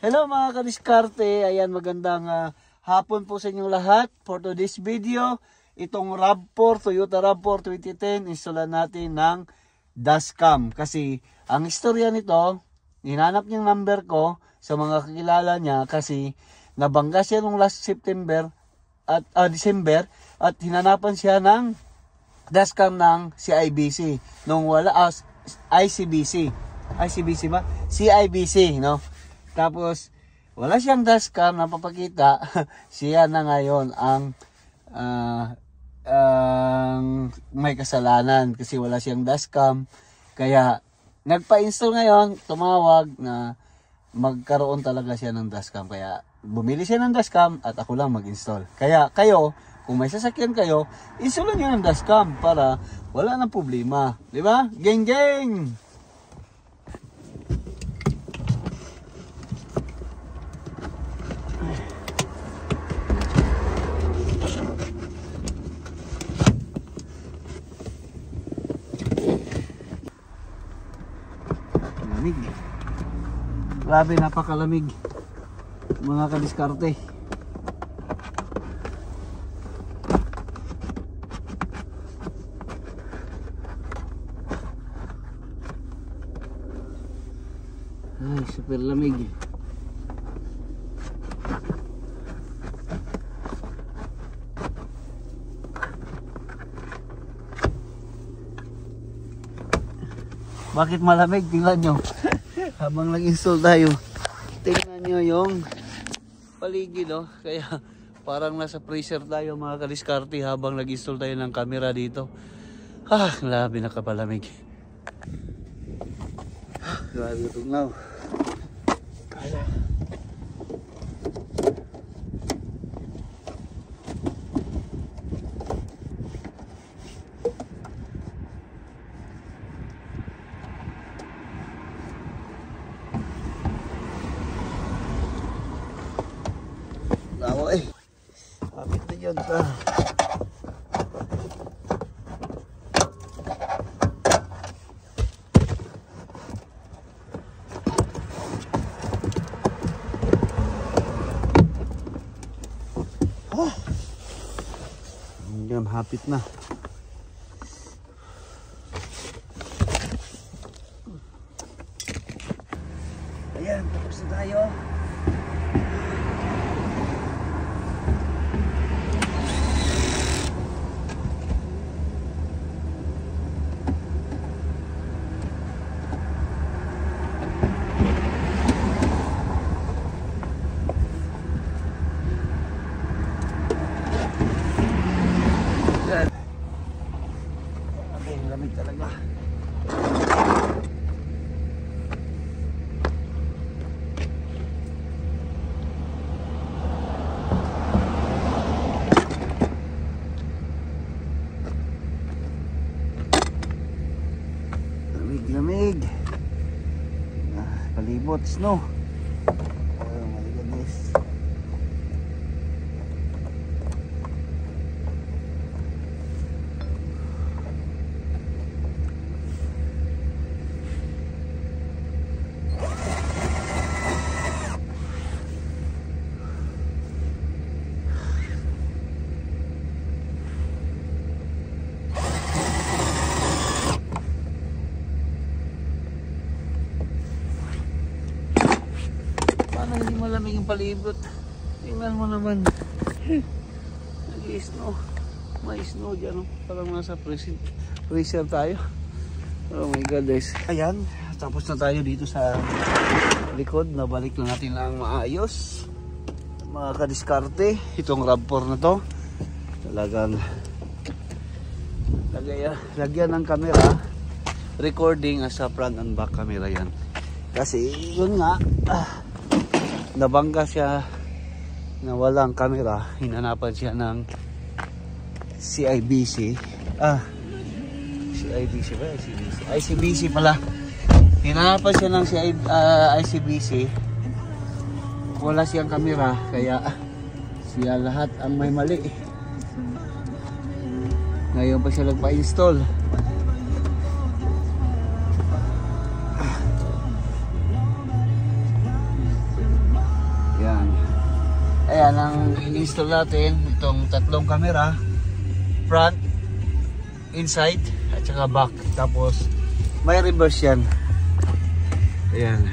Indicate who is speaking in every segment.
Speaker 1: Hello mga kadiskarte, ayan magandang hapon po sa inyong lahat. For today's video, itong RAV4, Toyota RAV4 2010, installan natin ng dashcam. Kasi ang istorya nito, hinanap niyang number ko sa mga kakilala niya kasi nabangga siya nung last September at December at hinanapan siya ng dashcam ng CIBC nung wala ICBC ba? CIBC, no? Tapos, wala siyang dashcam na papakita. Siya na ngayon ang may kasalanan kasi wala siyang dashcam. Kaya, nagpa-install ngayon, tumawag na magkaroon talaga siya ng dashcam. Kaya, bumili siya ng dashcam at ako lang mag-install. Kaya, kayo, kung may sasakyan kayo, installan nyo ng dashcam para wala nang problema. Diba? Geng geng! Lamig. Grabe, napakalamig mga kadiskarte. Ay, super lamig. Bakit malamig? Tingnan nyo. Habang nag-install tayo, tingnan nyo yung paligid, oh. Kaya parang nasa freezer tayo mga kadiskarte habang nag-install tayo ng camera dito. Grabe, nakapalamig. Grabe itong now. Lawa eh. Kapit na yun pa. Yan, hapit na. Ayan, tapos na tayo. Lamig talaga. Lamig. Palibot, snow. Oh my goodness. Paano hindi malamig yung palibot? Tingnan mo naman. Nag-i-snow. May snow dyan. Parang nasa freezer tayo. Oh my god guys. Ayan. Tapos na tayo dito sa likod. Nabalik na natin lang maayos. Mga kadiskarte. Itong RAV4 na to. Talagang lagyan ng camera. Recording as a front and back camera yan. Kasi yun nga. Nabangga siya na walang camera, hinanapan siya ng CIBC. CIBC ba? ICBC pala. Hinanapan siya ng ICBC. Wala siyang camera, kaya siya lahat ang may mali. Ngayon pa siya nagpa-install. Ayan ang in-install natin, itong tatlong camera, front, inside, at saka back. Tapos may reverse yan. Ayan.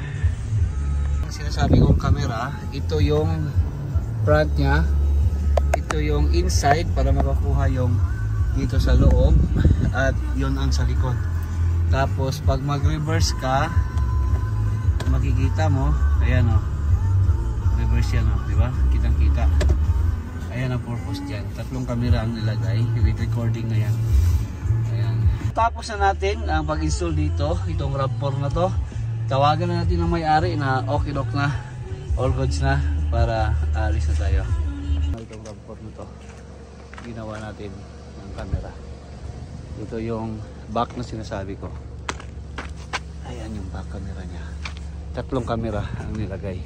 Speaker 1: Ang sinasabi kong camera, ito yung front nya, ito yung inside para makakuha yung dito sa loob, at yun ang sa likod. Tapos pag mag-reverse ka, makikita mo, ayan o, reverse yan o, diba? Kitang kita. Ayan ang purpose dyan. Tatlong camera ang nilagay, with recording na yan. Ayan. Tapos na natin ang pag-install dito, itong RAV4 na to. Tawagan na natin ang may-ari na okay na, all goods na, para alis na tayo. Itong RAV4 na to, ginawa natin ng camera. Ito yung back na sinasabi ko. Ayan yung back camera niya. Tatlong camera ang nilagay.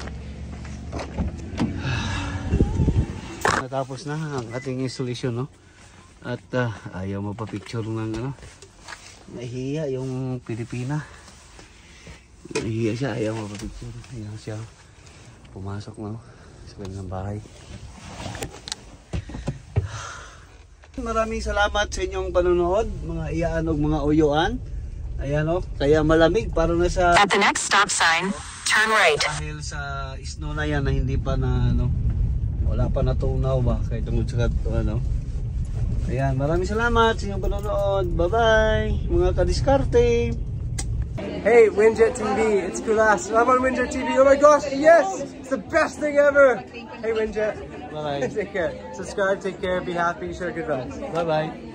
Speaker 1: Natapos na ang ating installation, no? At ayaw mo pa picture ng ano. Nahihiya yung Pilipina. Nahihiya siya, ayaw mo pa picture. Ayan siya. Pumasok na sa kanilang bahay. Maraming salamat sa inyong panonood, mga iyaan o mga uyuan. Ayan o, kaya malamig, parang nasa...
Speaker 2: At the next stop sign, turn right.
Speaker 1: Dahil sa snow na yan na hindi pa na ano, wala pa natunaw ba, kahit tungod sa ano. Ayan, maraming salamat sa inyong panonood. Bye-bye, mga kadiskarte.
Speaker 3: Hey, Winjet TV, it's Kulas. I'm on Winjet TV. Oh my gosh, yes! It's the best thing ever! Hey, Winjet.
Speaker 1: Bye-bye.
Speaker 3: Take care. Subscribe, take care, be happy, share good vibes.
Speaker 1: Bye-bye.